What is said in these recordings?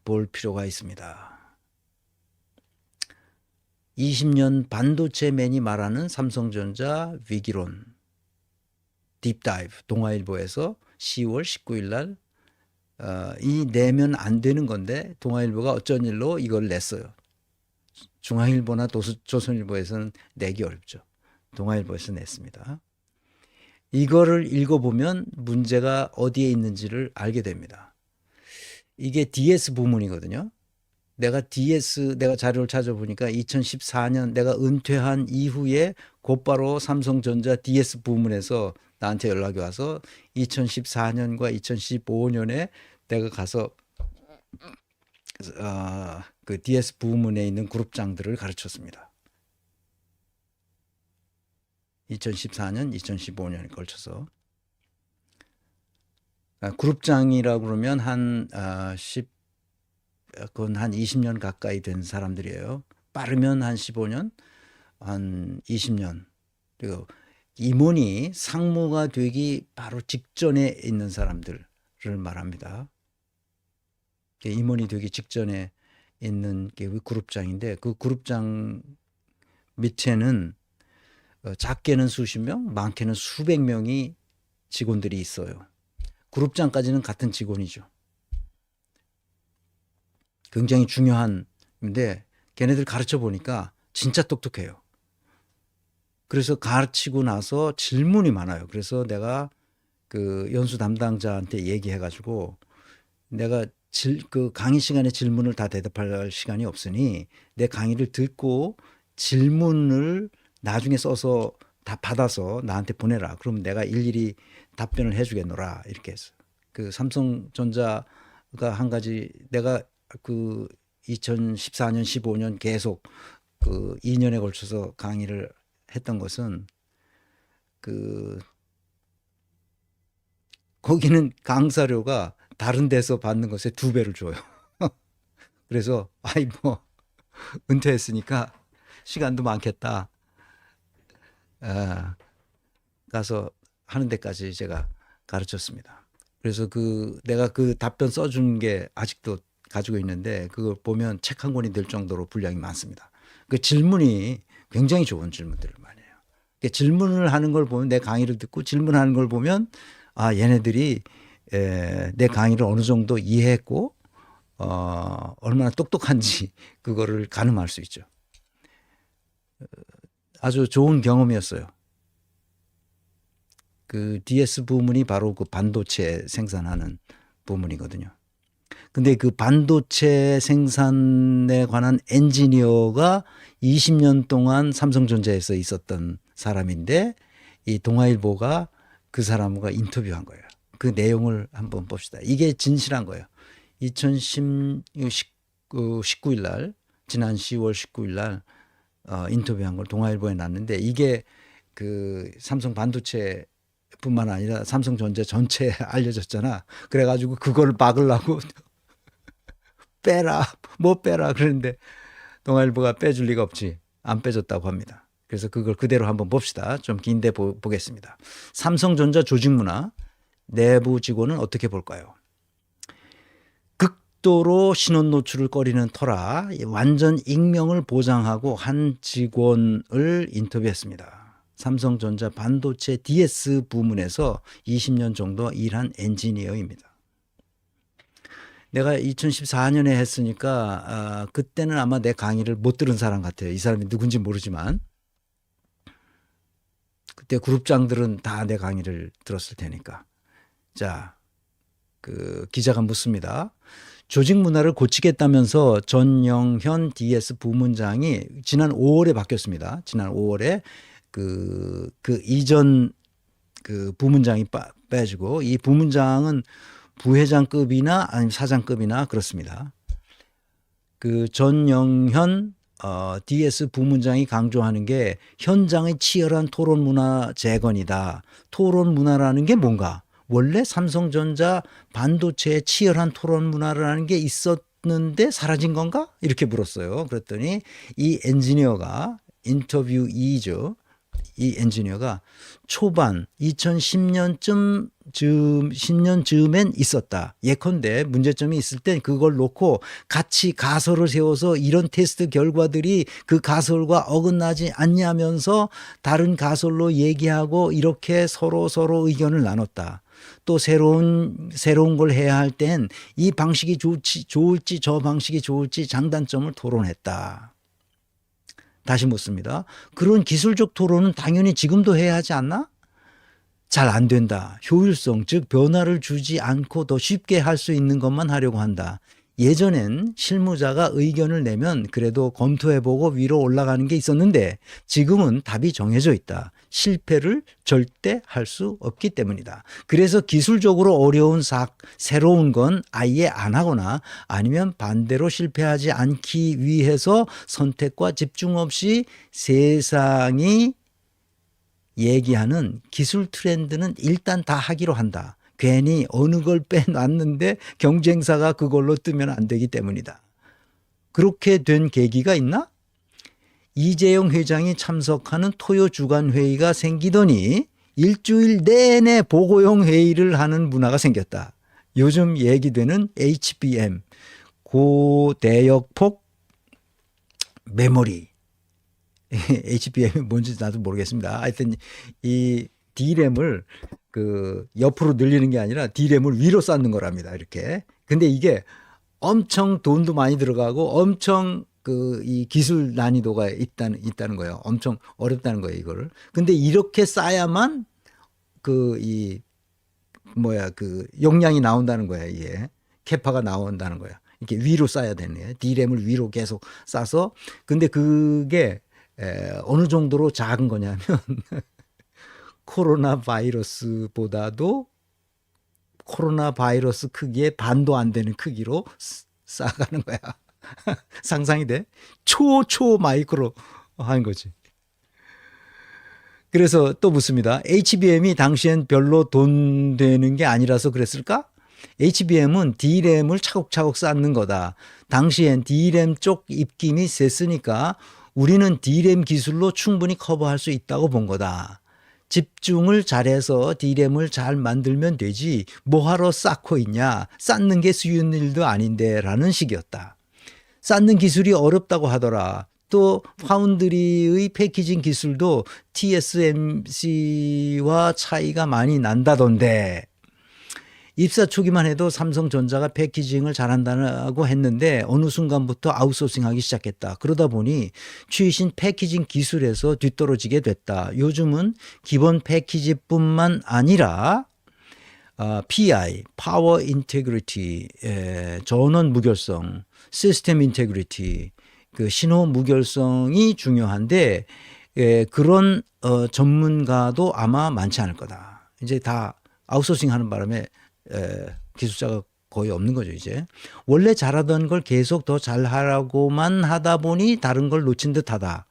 볼 필요가 있습니다. 20년 반도체맨이 말하는 삼성전자 위기론 딥다이브 동아일보에서 10월 19일 날 이 내면 안 되는 건데 동아일보가 어쩐 일로 이걸 냈어요. 중앙일보나 조선일보에서는 내기 어렵죠. 동아일보에서 냈습니다. 이거를 읽어보면 문제가 어디에 있는지를 알게 됩니다. 이게 DS 부문이거든요. 내가 자료를 찾아보니까 2014년 내가 은퇴한 이후에 곧바로 삼성전자 DS 부문에서 나한테 연락이 와서 2014년과 2015년에 내가 가서 그 DS 부문에 있는 그룹장들을 가르쳤습니다. 2014년, 2015년에 걸쳐서. 그룹장이라고 그러면 그건 한 20년 가까이 된 사람들이에요. 빠르면 한 15년, 한 20년. 그리고 임원이 상무가 되기 바로 직전에 있는 사람들을 말합니다. 임원이 되기 직전에 있는 게 그룹장인데 그 그룹장 밑에는 작게는 수십 명, 많게는 수백 명이 직원들이 있어요. 그룹장까지는 같은 직원이죠. 굉장히 중요한데 걔네들 가르쳐 보니까 진짜 똑똑해요. 그래서 가르치고 나서 질문이 많아요. 그래서 내가 그 연수 담당자한테 얘기해가지고 내가 그 강의 시간에 질문을 다 대답할 시간이 없으니 내 강의를 듣고 질문을 나중에 써서 다 받아서 나한테 보내라. 그럼 내가 일일이 답변을 해주겠노라. 이렇게 해서 그 삼성전자가 한 가지 내가 그 2014년, 15년 계속 그 2년에 걸쳐서 강의를 했던 것은 거기는 강사료가 다른 데서 받는 것에 2배를 줘요. 그래서 뭐 은퇴했으니까 시간도 많겠다. 가서 하는 데까지 제가 가르쳤습니다. 그래서 내가 그 답변 써준 게 아직도 가지고 있는데 그걸 보면 책 한 권이 될 정도로 분량이 많습니다. 그 질문이 굉장히 좋은 질문들을 많이 해요. 질문을 하는 걸 보면 내 강의를 듣고 질문하는 걸 보면 얘네들이 내 강의를 어느 정도 이해했고 얼마나 똑똑한지 그거를 가늠할 수 있죠. 아주 좋은 경험이었어요. 그 DS 부문이 바로 그 반도체 생산하는 부문이거든요. 근데 그 반도체 생산에 관한 엔지니어가 20년 동안 삼성전자에서 있었던 사람인데 이 동아일보가 그 사람과 인터뷰한 거예요. 그 내용을 한번 봅시다. 이게 진실한 거예요. 2019일 날, 지난 10월 19일 날 인터뷰한 걸 동아일보에 놨는데 이게 그 삼성 반도체 뿐만 아니라 삼성전자 전체에 알려졌잖아. 그래가지고 그걸 막으려고 빼라, 못 빼라 그러는데 동아일보가 빼줄 리가 없지. 안 빼줬다고 합니다. 그래서 그걸 그대로 한번 봅시다. 좀 긴데 보겠습니다. 삼성전자 조직 문화, 내부 직원은 어떻게 볼까요? 극도로 신원 노출을 꺼리는 터라 완전 익명을 보장하고 한 직원을 인터뷰했습니다. 삼성전자 반도체 DS 부문에서 20년 정도 일한 엔지니어입니다. 내가 2014년에 했으니까 그때는 아마 내 강의를 못 들은 사람 같아요. 이 사람이 누군지 모르지만 그때 그룹장들은 다 내 강의를 들었을 테니까. 자, 그 기자가 묻습니다. 조직 문화를 고치겠다면서 전영현 DS 부문장이 지난 5월에 바뀌었습니다. 지난 5월에 그 이전 그 부문장이 빼지고 이 부문장은 부회장급이나 아니면 사장급이나 그렇습니다. 그 전영현 DS 부문장이 강조하는 게 현장의 치열한 토론 문화 재건이다. 토론 문화라는 게 뭔가? 원래 삼성전자 반도체의 치열한 토론 문화라는 게 있었는데 사라진 건가? 이렇게 물었어요. 그랬더니 이 엔지니어가 인터뷰이죠. 이 엔지니어가 초반 2010년쯤 즈음엔 있었다. 예컨대 문제점이 있을 땐 그걸 놓고 같이 가설을 세워서 이런 테스트 결과들이 그 가설과 어긋나지 않냐면서 다른 가설로 얘기하고 이렇게 서로 의견을 나눴다. 또 새로운 걸 해야 할 땐 이 방식이 좋을지 저 방식이 좋을지 장단점을 토론했다. 다시 묻습니다. 그런 기술적 토론은 당연히 지금도 해야 하지 않나? 잘 안 된다. 효율성, 즉 변화를 주지 않고 더 쉽게 할 수 있는 것만 하려고 한다. 예전엔 실무자가 의견을 내면 그래도 검토해보고 위로 올라가는 게 있었는데 지금은 답이 정해져 있다. 실패를 절대 할 수 없기 때문이다. 그래서 기술적으로 어려운 새로운 건 아예 안 하거나 아니면 반대로 실패하지 않기 위해서 선택과 집중 없이 세상이 얘기하는 기술 트렌드는 일단 다 하기로 한다. 괜히 어느 걸 빼놨는데 경쟁사가 그걸로 뜨면 안 되기 때문이다. 그렇게 된 계기가 있나? 이재용 회장이 참석하는 토요 주간 회의가 생기더니 일주일 내내 보고용 회의를 하는 문화가 생겼다. 요즘 얘기되는 HBM, 고대역폭 메모리. HBM이 뭔지 나도 모르겠습니다. 하여튼 이 D램을 그 옆으로 늘리는 게 아니라 D램을 위로 쌓는 거랍니다. 이렇게. 근데 이게 엄청 돈도 많이 들어가고 엄청 그 이 기술 난이도가 있다는 거예요. 엄청 어렵다는 거예요, 이거를. 근데 이렇게 쌓아야만 그 용량이 나온다는 거야, 이게. 캐파가 나온다는 거야. 이렇게 위로 쌓아야 되는 거예요. D램을 위로 계속 싸서. 근데 그게 어느 정도로 작은 거냐면 코로나 바이러스보다도 코로나 바이러스 크기의 반도 안 되는 크기로 쌓아가는 거야. 상상이 돼? 초 마이크로 하는 거지. 그래서 또 묻습니다. HBM이 당시엔 별로 돈 되는 게 아니라서 그랬을까? HBM은 D램을 차곡차곡 쌓는 거다. 당시엔 D램 쪽 입김이 셌으니까 우리는 D램 기술로 충분히 커버할 수 있다고 본 거다. 집중을 잘해서 D램을 잘 만들면 되지 뭐하러 쌓고 있냐. 쌓는 게 쉬운 일도 아닌데 라는 식이었다. 쌓는 기술이 어렵다고 하더라. 또 파운드리의 패키징 기술도 TSMC와 차이가 많이 난다던데. 입사 초기만 해도 삼성전자가 패키징을 잘한다고 했는데 어느 순간부터 아웃소싱하기 시작했다. 그러다 보니 최신 패키징 기술에서 뒤떨어지게 됐다. 요즘은 기본 패키지뿐만 아니라 PI, 파워 인테그리티, 전원 무결성, 시스템 인테그리티, 그 신호 무결성이 중요한데 그런 전문가도 아마 많지 않을 거다. 이제 다 아웃소싱 하는 바람에 기술자가 거의 없는 거죠, 이제. 원래 잘하던 걸 계속 더 잘하라고만 하다 보니 다른 걸 놓친 듯하다.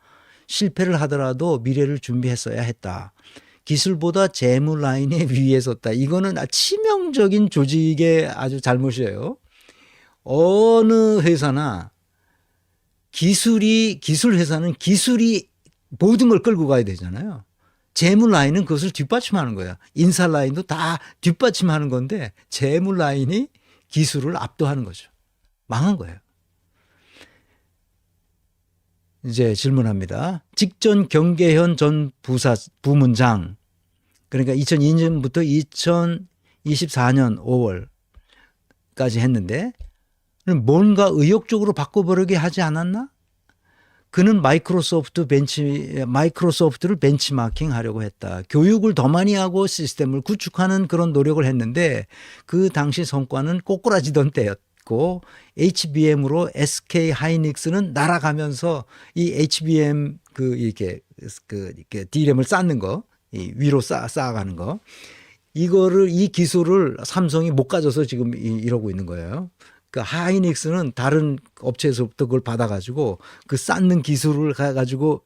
실패를 하더라도 미래를 준비했어야 했다. 기술보다 재무 라인에 위에 섰다. 이거는 치명적인 조직의 아주 잘못이에요. 어느 회사나 기술 회사는 기술이 모든 걸 끌고 가야 되잖아요. 재무 라인은 그것을 뒷받침하는 거야. 인사 라인도 다 뒷받침하는 건데 재무 라인이 기술을 압도하는 거죠. 망한 거예요. 이제 질문합니다. 직전 경계현 전 부문장, 그러니까 2002년부터 2024년 5월까지 했는데 뭔가 의욕적으로 바꿔보려게 하지 않았나? 그는 마이크로소프트를 벤치마킹 하려고 했다. 교육을 더 많이 하고 시스템을 구축하는 그런 노력을 했는데 그 당시 성과는 꼬꾸라지던 때였고 HBM으로 SK 하이닉스는 날아가면서 이 HBM 이렇게 D램을 쌓는 거, 이 위로 쌓아가는 거, 이 기술을 삼성이 못 가져서 지금 이러고 있는 거예요. 그 하이닉스는 다른 업체에서부터 그걸 받아가지고 그 쌓는 기술을 가가지고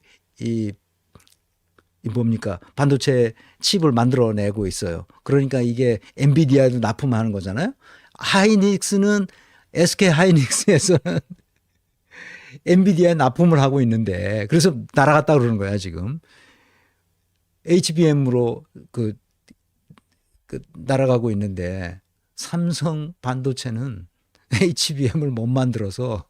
반도체 칩을 만들어내고 있어요. 그러니까 이게 엔비디아도 납품하는 거잖아요. SK 하이닉스에서는 엔비디아에 납품을 하고 있는데 그래서 날아갔다 그러는 거야 지금. HBM으로 날아가고 있는데 삼성 반도체는 HBM을 못 만들어서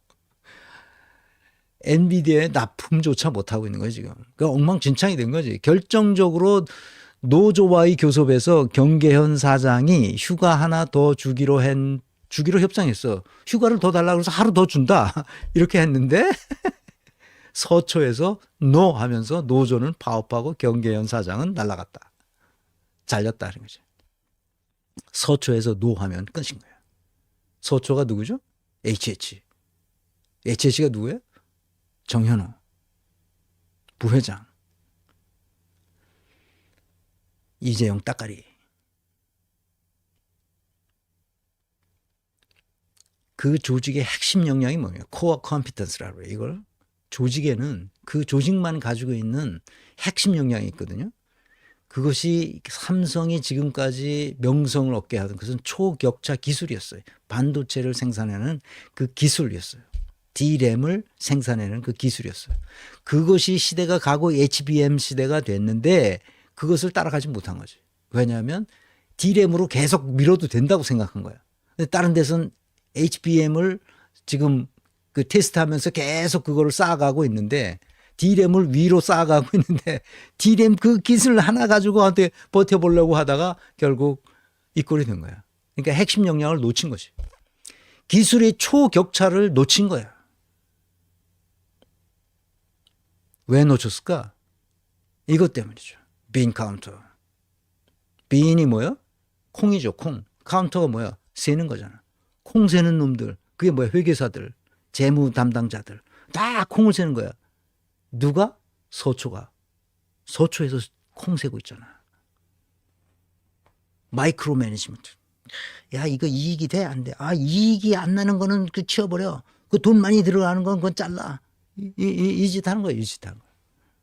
엔비디아에 납품조차 못하고 있는 거예요, 지금. 그러니까 엉망진창이 된 거지. 결정적으로 노조와의 교섭에서 경계현 사장이 휴가 하나 더 주기로 협상했어. 휴가를 더 달라고 해서 하루 더 준다. 이렇게 했는데 서초에서 노 하면서 노조는 파업하고 경계현 사장은 날아갔다. 잘렸다 하는 거죠. 서초에서 노 하면 끝인 거예요. 서초가 누구죠? HH. HH가 누구예요? 정현호 부회장, 이재용 따까리. 그 조직의 핵심 역량이 뭐예요? 코어 컴피턴스라고 해요. 이걸 조직에는 그 조직만 가지고 있는 핵심 역량이 있거든요. 그것이 삼성이 지금까지 명성을 얻게 하던 것은 초격차 기술이었어요. 반도체를 생산하는 그 기술이었어요. D램을 생산하는 그 기술이었어요. 그것이 시대가 가고 HBM 시대가 됐는데 그것을 따라가지 못한 거지. 왜냐하면 D램으로 계속 밀어도 된다고 생각한 거야. 근데 다른 데서는 HBM을 지금 그 테스트하면서 계속 그거를 쌓아가고 있는데 D램을 위로 쌓아가고 있는데 D램 그 기술 하나 가지고 한테 버텨보려고 하다가 결국 이 꼴이 된 거야. 그러니까 핵심 역량을 놓친 거지. 기술의 초격차를 놓친 거야. 왜 놓쳤을까? 이것 때문이죠. 빈 카운터. 빈이 뭐야? 콩이죠. 콩. 카운터가 뭐야? 세는 거잖아. 콩 세는 놈들. 그게 뭐야? 회계사들. 재무 담당자들. 다 콩을 세는 거야. 누가? 서초가. 서초에서 콩 세고 있잖아. 마이크로 매니지먼트. 야, 이거 이익이 돼? 안 돼? 아, 이익이 안 나는 거는 그 치워버려. 그 돈 많이 들어가는 건 그건 잘라. 이 짓 하는 거야, 이 짓 하는 거야.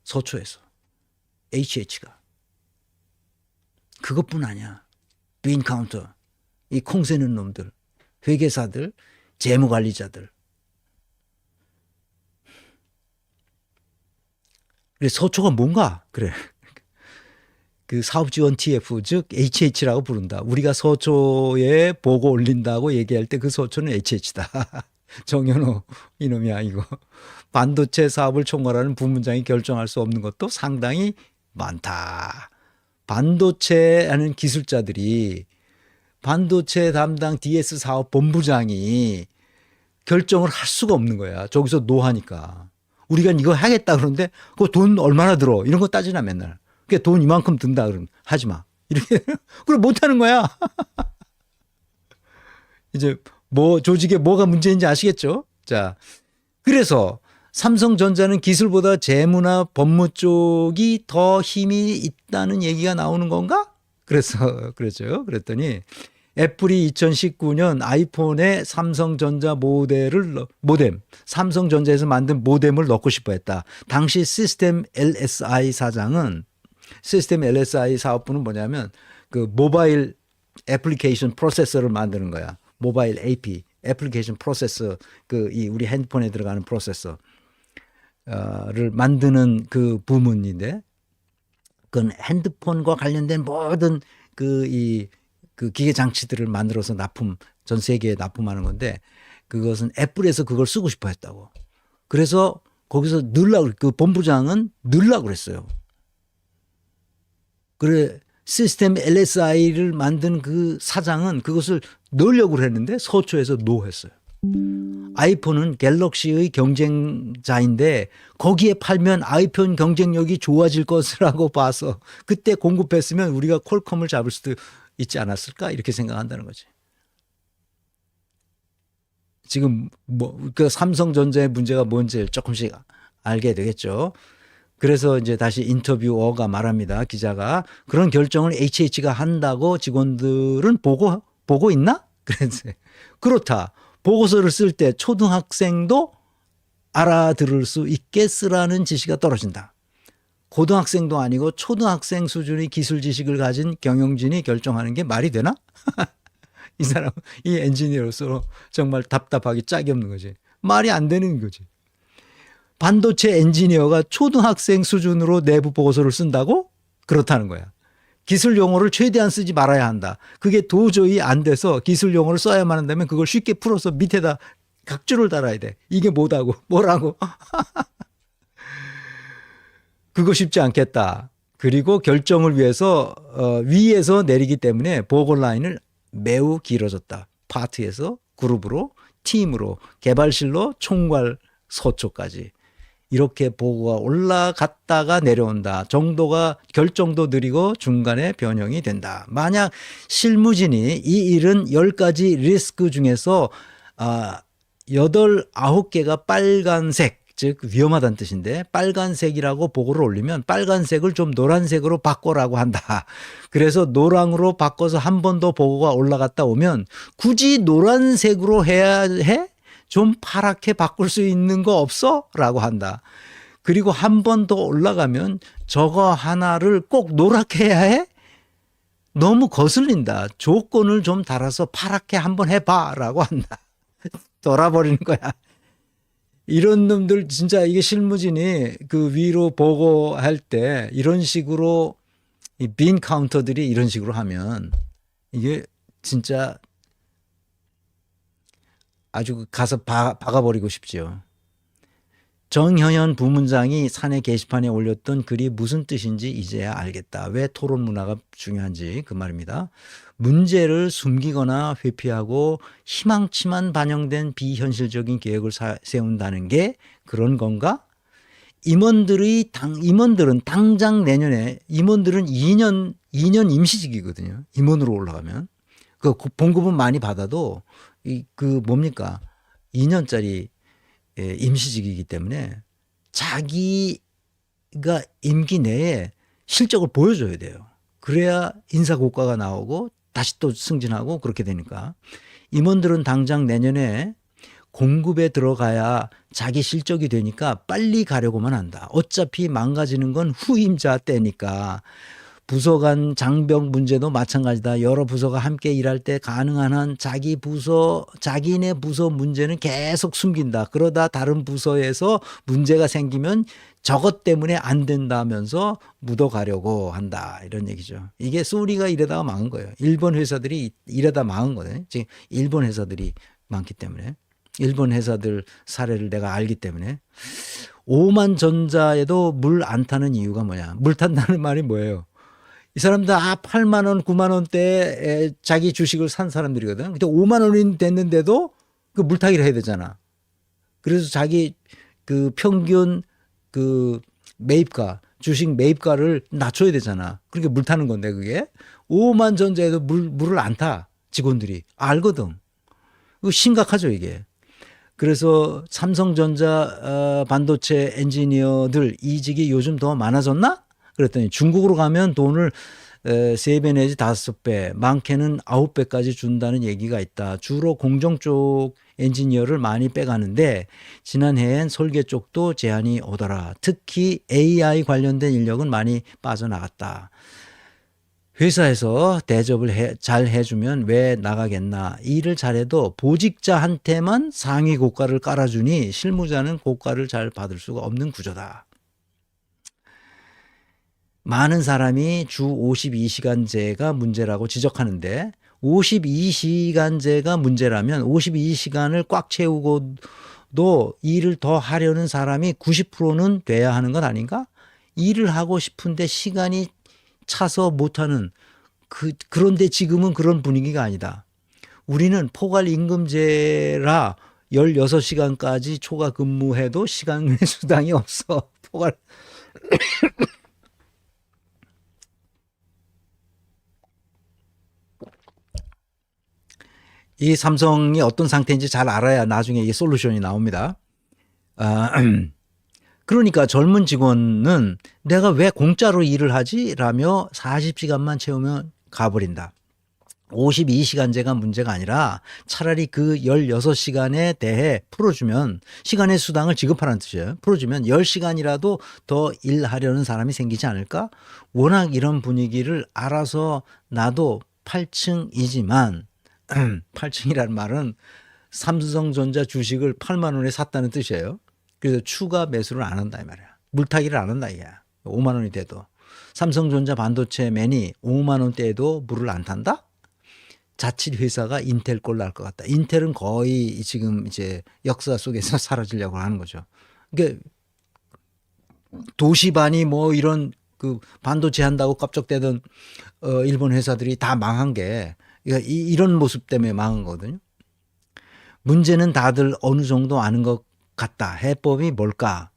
서초에서. HH가. 그것뿐 아니야. 빈 카운터. 이 콩 세는 놈들. 회계사들. 재무관리자들. 그래, 서초가 뭔가? 그래. 그 사업지원 TF, 즉 HH라고 부른다. 우리가 서초에 보고 올린다고 얘기할 때 그 서초는 HH다. 정현호 이놈이 아니고. 반도체 사업을 총괄하는 부문장이 결정할 수 없는 것도 상당히 많다. 반도체 하는 기술자들이 반도체 담당 DS 사업 본부장이 결정을 할 수가 없는 거야. 저기서 노하니까. 우리가 이거 하겠다 그러는데 그 돈 얼마나 들어? 이런 거 따지나 맨날. 그러니까 돈 이만큼 든다 그러면 하지 마. 이렇게 그걸 못 하는 거야. 이제 뭐 조직에 뭐가 문제인지 아시겠죠? 자, 그래서 삼성전자는 기술보다 재무나 법무 쪽이 더 힘이 있다는 얘기가 나오는 건가? 그래서 그랬죠. 그랬더니 애플이 2019년 아이폰에 삼성전자 모뎀, 삼성전자에서 만든 모뎀을 넣고 싶어 했다. 당시 시스템 LSI 사장은 시스템 LSI 사업부는 뭐냐면 그 모바일 애플리케이션 프로세서를 만드는 거야. 모바일 AP, 애플리케이션 프로세서, 우리 핸드폰에 들어가는 프로세서를 만드는 그 부문인데, 그건 핸드폰과 관련된 모든 그 기계 장치들을 만들어서 전 세계에 납품하는 건데, 그것은 애플에서 그걸 쓰고 싶어 했다고. 그래서 거기서 그 본부장은 넣으려고 그랬어요. 그래, 시스템 LSI를 만든 그 사장은 그것을 넣으려고 했는데 서초에서 노했어요. 아이폰은 갤럭시의 경쟁자인데 거기에 팔면 아이폰 경쟁력이 좋아질 것이라고 봐서 그때 공급했으면 우리가 퀄컴을 잡을 수도 있지 않았을까? 이렇게 생각한다는 거지. 지금 그 삼성전자의 문제가 뭔지 조금씩 알게 되겠죠. 그래서 이제 다시 인터뷰어가 말합니다. 기자가. 그런 결정을 HH가 한다고 직원들은 보고 있나? 그래서 그렇다. 보고서를 쓸 때 초등학생도 알아들을 수 있게 쓰라는 지시가 떨어진다. 고등학생도 아니고 초등학생 수준의 기술 지식을 가진 경영진이 결정하는 게 말이 되나? 이 사람, 이 엔지니어로서 정말 답답하기 짝이 없는 거지. 말이 안 되는 거지. 반도체 엔지니어가 초등학생 수준으로 내부 보고서를 쓴다고? 그렇다는 거야. 기술 용어를 최대한 쓰지 말아야 한다. 그게 도저히 안 돼서 기술 용어를 써야만 한다면 그걸 쉽게 풀어서 밑에다 각주를 달아야 돼. 이게 뭐라고? 그거 쉽지 않겠다. 그리고 결정을 위해서 위에서 내리기 때문에 보고 라인을 매우 길어졌다. 파트에서 그룹으로, 팀으로, 개발실로, 총괄, 서초까지. 이렇게 보고가 올라갔다가 내려온다. 정도가 결정도 느리고 중간에 변형이 된다. 만약 실무진이 이 일은 10가지 리스크 중에서 8, 9개가 빨간색, 즉 위험하다는 뜻인데 빨간색이라고 보고를 올리면 빨간색을 좀 노란색으로 바꿔라고 한다. 그래서 노랑으로 바꿔서 한 번 더 보고가 올라갔다 오면 굳이 노란색으로 해야 해? 좀 파랗게 바꿀 수 있는 거 없어? 라고 한다. 그리고 한 번 더 올라가면 저거 하나를 꼭 노랗게 해야 해? 너무 거슬린다. 조건을 좀 달아서 파랗게 한번 해봐 라고 한다. 돌아버리는 거야. 이런 놈들 진짜 이게 실무진이 그 위로 보고할 때 이런 식으로 이 빈 카운터들이 이런 식으로 하면 이게 진짜 아주 가서 박아버리고 싶죠. 정현현 부문장이 사내 게시판에 올렸던 글이 무슨 뜻인지 이제야 알겠다. 왜 토론 문화가 중요한지 그 말입니다. 문제를 숨기거나 회피하고 희망치만 반영된 비현실적인 계획을 세운다는 게 그런 건가? 임원들은 당장 내년에 임원들은 2년 임시직이거든요. 임원으로 올라가면 그 봉급은 많이 받아도 그 뭡니까? 2년짜리 임시직이기 때문에 자기가 임기 내에 실적을 보여줘야 돼요. 그래야 인사고과가 나오고 다시 또 승진하고 그렇게 되니까 임원들은 당장 내년에 공급에 들어가야 자기 실적이 되니까 빨리 가려고만 한다. 어차피 망가지는 건 후임자 때니까. 부서 간 장벽 문제도 마찬가지다. 여러 부서가 함께 일할 때 가능한 한 자기네 부서 문제는 계속 숨긴다. 그러다 다른 부서에서 문제가 생기면 저것 때문에 안 된다면서 묻어가려고 한다. 이런 얘기죠. 이게 소니가 이러다가 망한 거예요. 일본 회사들이 이러다 망한 거예요. 지금 일본 회사들이 많기 때문에. 일본 회사들 사례를 내가 알기 때문에. 오만 전자에도 물 안 타는 이유가 뭐냐. 물 탄다는 말이 뭐예요. 이 사람들 8만 원, 9만 원대에 자기 주식을 산 사람들이거든. 근데 5만 원이 됐는데도 그 물타기를 해야 되잖아. 그래서 자기 그 평균 그 매입가, 주식 매입가를 낮춰야 되잖아. 그러니까 물 타는 건데 그게 5만 전자에도 물을 안 타. 직원들이 알거든. 이거 심각하죠 이게. 그래서 삼성전자 반도체 엔지니어들 이직이 요즘 더 많아졌나? 그랬더니 중국으로 가면 돈을 3배 내지 5배, 많게는 9배까지 준다는 얘기가 있다. 주로 공정 쪽 엔지니어를 많이 빼가는데 지난해엔 설계 쪽도 제한이 오더라. 특히 AI 관련된 인력은 많이 빠져나갔다. 회사에서 대접을 잘 해주면 왜 나가겠나. 일을 잘해도 보직자한테만 상위 고가를 깔아주니 실무자는 고가를 잘 받을 수가 없는 구조다. 많은 사람이 주 52시간제가 문제라고 지적하는데 52시간제가 문제라면 52시간을 꽉 채우고도 일을 더 하려는 사람이 90%는 돼야 하는 것 아닌가? 일을 하고 싶은데 시간이 차서 못하는 그런데 지금은 그런 분위기가 아니다. 우리는 포괄임금제라 16시간까지 초과 근무해도 시간 수당이 없어. 포괄 이 삼성이 어떤 상태인지 잘 알아야 나중에 이 솔루션이 나옵니다. 그러니까 젊은 직원은 내가 왜 공짜로 일을 하지? 라며 40시간만 채우면 가버린다. 52시간제가 문제가 아니라 차라리 그 16시간에 대해 풀어주면 시간의 수당을 지급하라는 뜻이에요. 풀어주면 10시간이라도 더 일하려는 사람이 생기지 않을까? 워낙 이런 분위기를 알아서 나도 8층이지만 8층이라는 말은 삼성전자 주식을 8만 원에 샀다는 뜻이에요. 그래서 추가 매수를 안 한다 이 말이야. 물타기를 안 한다 이게. 5만 원이 돼도. 삼성전자 반도체맨이 5만 원대에도 물을 안 탄다? 자칫 회사가 인텔 꼴 날 것 같다. 인텔은 거의 지금 이제 역사 속에서 사라지려고 하는 거죠. 그러니까 도시반이 뭐 이런 그 반도체 한다고 깝쩍대던 일본 회사들이 다 망한 게 이런 모습 때문에 망한 거거든요. 문제는 다들 어느 정도 아는 것 같다. 해법이 뭘까?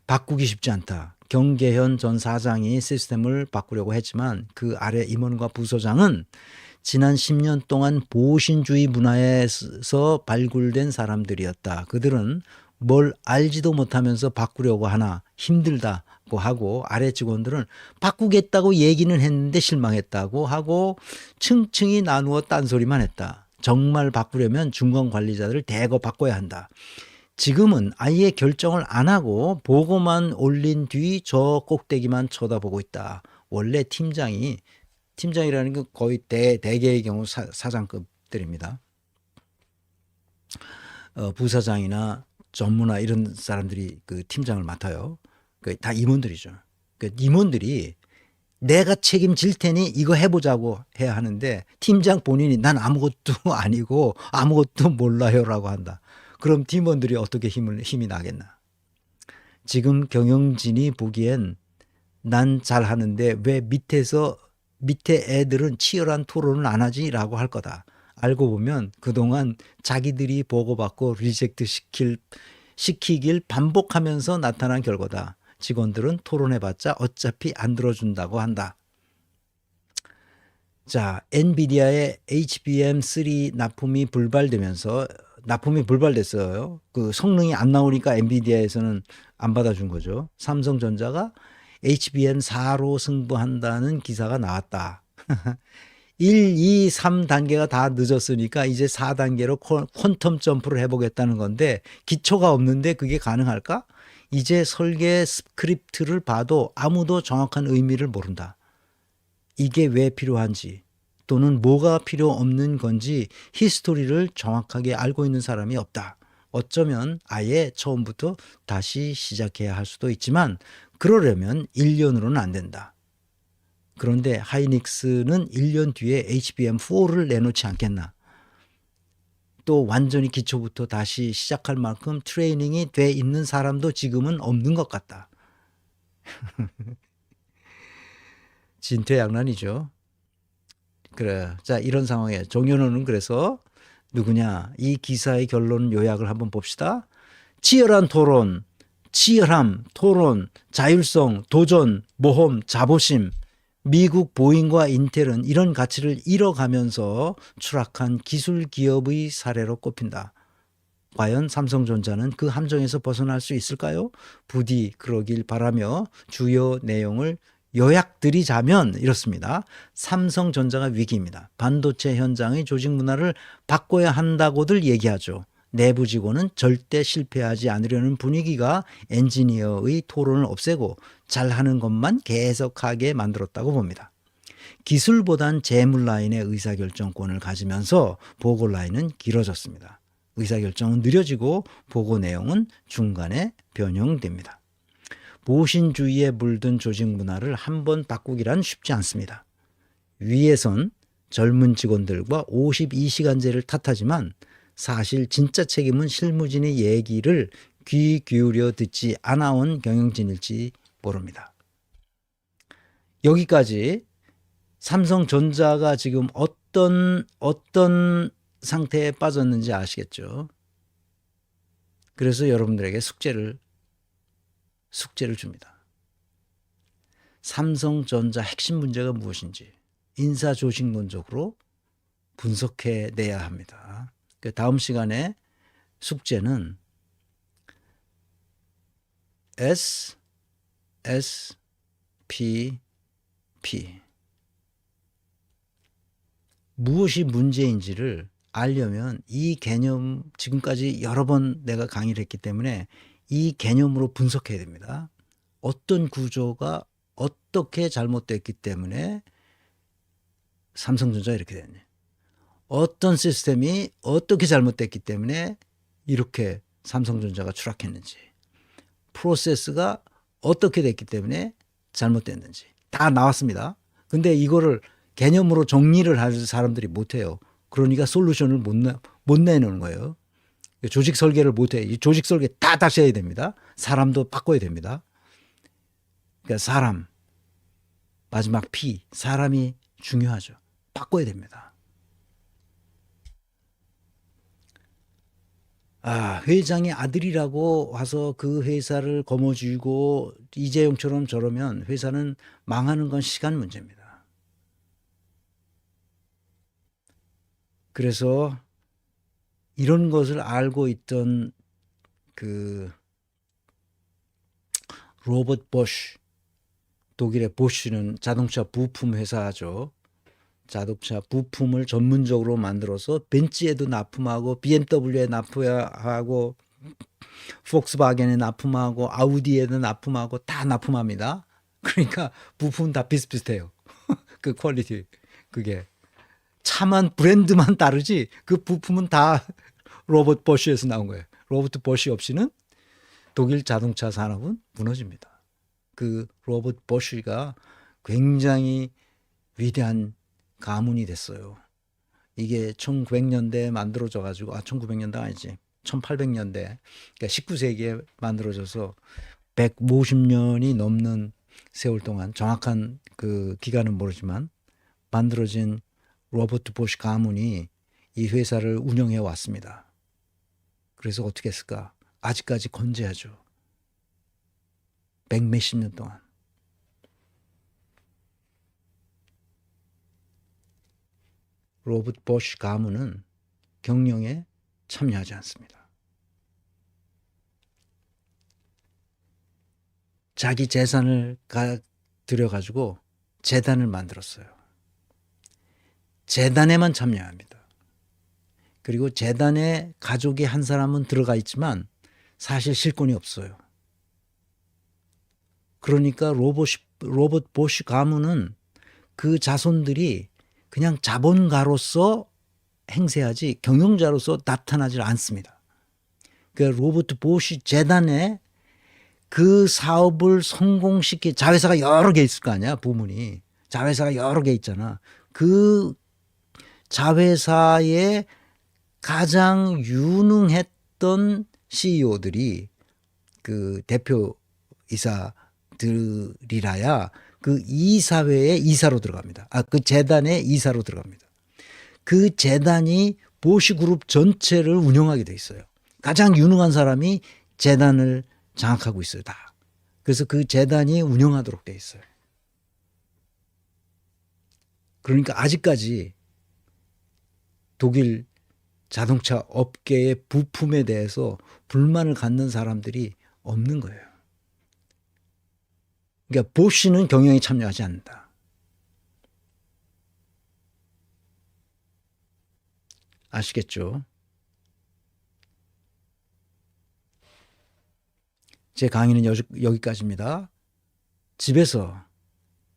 바꾸기 쉽지 않다. 경계현 전 사장이 시스템을 바꾸려고 했지만 그 아래 임원과 부서장은 지난 10년 동안 보신주의 문화에서 발굴된 사람들이었다. 그들은 뭘 알지도 못하면서 바꾸려고 하나 힘들다고 하고 아래 직원들은 바꾸겠다고 얘기는 했는데 실망했다고 하고 층층이 나누어 딴소리만 했다. 정말 바꾸려면 중간 관리자들을 대거 바꿔야 한다. 지금은 아예 결정을 안 하고 보고만 올린 뒤 저 꼭대기만 쳐다보고 있다. 원래 팀장이라는 건 거의 대개의 경우 사장급들입니다. 부사장이나 전무나 이런 사람들이 그 팀장을 맡아요. 다 임원들이죠. 임원들이 내가 책임질 테니 이거 해보자고 해야 하는데 팀장 본인이 난 아무것도 아니고 아무것도 몰라요라고 한다. 그럼 팀원들이 어떻게 힘이 나겠나. 지금 경영진이 보기엔 난 잘하는데 왜 밑에 애들은 치열한 토론을 안 하지라고 할 거다. 알고 보면 그동안 자기들이 보고받고 리젝트 시키길 반복하면서 나타난 결과다. 직원들은 토론해봤자 어차피 안 들어준다고 한다. 자, 엔비디아의 HBM3 납품이 불발됐어요. 그 성능이 안 나오니까 엔비디아에서는 안 받아준 거죠. 삼성전자가 HBM4로 승부한다는 기사가 나왔다. 1, 2, 3단계가 다 늦었으니까 이제 4단계로 퀀텀 점프를 해보겠다는 건데 기초가 없는데 그게 가능할까? 이제 설계 스크립트를 봐도 아무도 정확한 의미를 모른다. 이게 왜 필요한지 또는 뭐가 필요 없는 건지 히스토리를 정확하게 알고 있는 사람이 없다. 어쩌면 아예 처음부터 다시 시작해야 할 수도 있지만 그러려면 1년으로는 안 된다. 그런데 하이닉스는 1년 뒤에 HBM4를 내놓지 않겠나. 또 완전히 기초부터 다시 시작할 만큼 트레이닝이 돼 있는 사람도 지금은 없는 것 같다. 진퇴양난이죠. 그래. 자, 이런 상황에 정현호는 그래서 누구냐? 이 기사의 결론 요약을 한번 봅시다. 치열한 토론, 치열함, 토론, 자율성, 도전, 모험, 자부심. 미국 보잉과 인텔은 이런 가치를 잃어가면서 추락한 기술 기업의 사례로 꼽힌다. 과연 삼성전자는 그 함정에서 벗어날 수 있을까요? 부디 그러길 바라며 주요 내용을 요약드리자면 이렇습니다. 삼성전자가 위기입니다. 반도체 현장의 조직 문화를 바꿔야 한다고들 얘기하죠. 내부 직원은 절대 실패하지 않으려는 분위기가 엔지니어의 토론을 없애고 잘하는 것만 계속하게 만들었다고 봅니다. 기술보단 재물 라인의 의사결정권을 가지면서 보고 라인은 길어졌습니다. 의사결정은 느려지고 보고 내용은 중간에 변형됩니다. 보신주의에 물든 조직 문화를 한번 바꾸기란 쉽지 않습니다. 위에선 젊은 직원들과 52시간제를 탓하지만 사실 진짜 책임은 실무진의 얘기를 귀 기울여 듣지 않아온 경영진일지 모릅니다. 여기까지 삼성전자가 지금 어떤 상태에 빠졌는지 아시겠죠? 그래서 여러분들에게 숙제를 줍니다. 삼성전자 핵심 문제가 무엇인지 인사조직론적으로 분석해내야 합니다. 다음 시간에 숙제는 SSPP 무엇이 문제인지를 알려면 이 개념 지금까지 여러 번 내가 강의를 했기 때문에 이 개념으로 분석해야 됩니다. 어떤 구조가 어떻게 잘못됐기 때문에 삼성전자가 이렇게 됐냐. 어떤 시스템이 어떻게 잘못됐기 때문에 이렇게 삼성전자가 추락했는지. 프로세스가 어떻게 됐기 때문에 잘못됐는지. 다 나왔습니다. 근데 이거를 개념으로 정리를 할 사람들이 못해요. 그러니까 솔루션을 못 내놓는 거예요. 조직 설계를 못해. 이 조직 설계 다 다시 해야 됩니다. 사람도 바꿔야 됩니다. 그러니까 사람, 마지막 P, 사람이 중요하죠. 바꿔야 됩니다. 회장의 아들이라고 와서 그 회사를 거머쥐고 이재용처럼 저러면 회사는 망하는 건 시간 문제입니다. 그래서 이런 것을 알고 있던 그 로버트 보쉬, 독일의 보쉬는 자동차 부품 회사죠. 자동차 부품을 전문적으로 만들어서 벤츠에도 납품하고 BMW에 납품하고 폭스바겐에 납품하고 아우디에도 납품하고 다 납품합니다. 그러니까 부품은 다 비슷비슷해요. 그 퀄리티. 그게 차만 브랜드만 다르지 그 부품은 다 로버트 보쉬에서 나온 거예요. 로버트 보쉬 없이는 독일 자동차 산업은 무너집니다. 그 로버트 보쉬가 굉장히 위대한 가문이 됐어요. 이게 1900년대에 만들어져 가지고 1900년대 아니지 1800년대 그러니까 19세기에 만들어져서 150년이 넘는 세월 동안 정확한 그 기간은 모르지만 만들어진 로버트 보쉬 가문이 이 회사를 운영해 왔습니다. 그래서 어떻게 했을까? 아직까지 건재하죠. 100몇십 년 동안. 로버트 보쉬 가문은 경영에 참여하지 않습니다. 자기 재산을 들여가지고 재단을 만들었어요. 재단에만 참여합니다. 그리고 재단에 가족이 한 사람은 들어가 있지만 사실 실권이 없어요. 그러니까 로버트 보쉬 가문은 그 자손들이 그냥 자본가로서 행세하지 경영자로서 나타나질 않습니다. 그러니까 로버트 보쉬 재단에 그 사업을 성공시키 자회사가 여러 개 있을 거 아니야 부문이. 자회사가 여러 개 있잖아. 그 자회사의 가장 유능했던 CEO들이 그 대표이사들이라야 그 이사회의 이사로 들어갑니다. 그 재단의 이사로 들어갑니다. 그 재단이 보쉬그룹 전체를 운영하게 돼 있어요. 가장 유능한 사람이 재단을 장악하고 있어요. 다. 그래서 그 재단이 운영하도록 돼 있어요. 그러니까 아직까지 독일 자동차 업계의 부품에 대해서 불만을 갖는 사람들이 없는 거예요. 그러니까 보쉬는 경영에 참여하지 않는다. 아시겠죠? 제 강의는 여기까지입니다. 집에서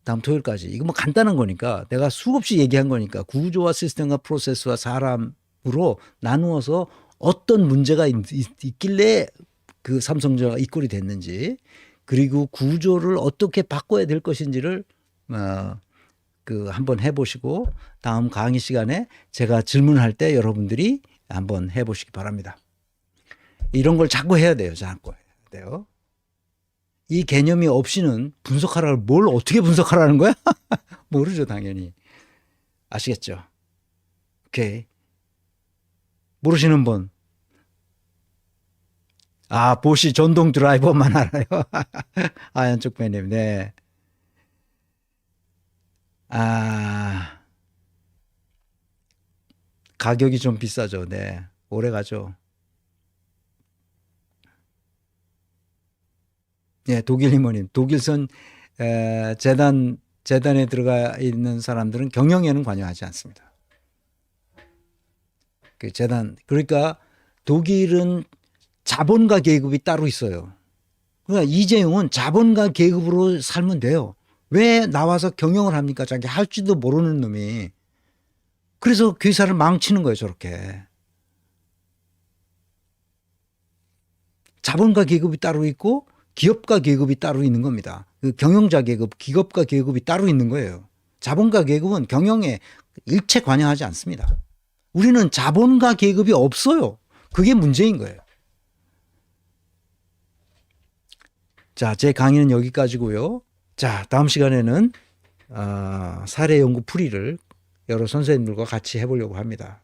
다음 토요일까지 이거 뭐 간단한 거니까 내가 수없이 얘기한 거니까 구조와 시스템과 프로세스와 사람으로 나누어서 어떤 문제가 있길래 그 삼성전자가 이 꼴이 됐는지 그리고 구조를 어떻게 바꿔야 될 것인지를 그 한번 해보시고 다음 강의 시간에 제가 질문할 때 여러분들이 한번 해보시기 바랍니다. 이런 걸 자꾸 해야 돼요. 자꾸 해야 돼요. 이 개념이 없이는 분석하라고 뭘 어떻게 분석하라는 거야? 모르죠 당연히. 아시겠죠? 오케이. 모르시는 분. 보쉬 전동 드라이버만 알아요. 하얀쪽 배님. 네. 가격이 좀 비싸죠. 네. 오래 가죠. 네, 독일 이모님. 독일선 재단에 들어가 있는 사람들은 경영에는 관여하지 않습니다. 그 재단. 그러니까 독일은 자본가 계급이 따로 있어요. 그러니까 이재용은 자본가 계급으로 살면 돼요. 왜 나와서 경영을 합니까? 자기 할지도 모르는 놈이. 그래서 회사를 망치는 거예요, 저렇게. 자본가 계급이 따로 있고 기업가 계급이 따로 있는 겁니다. 그 경영자 계급, 기업가 계급이 따로 있는 거예요. 자본가 계급은 경영에 일체 관여하지 않습니다. 우리는 자본가 계급이 없어요. 그게 문제인 거예요. 자, 제 강의는 여기까지고요. 자, 다음 시간에는 사례 연구 풀이를 여러 선생님들과 같이 해보려고 합니다.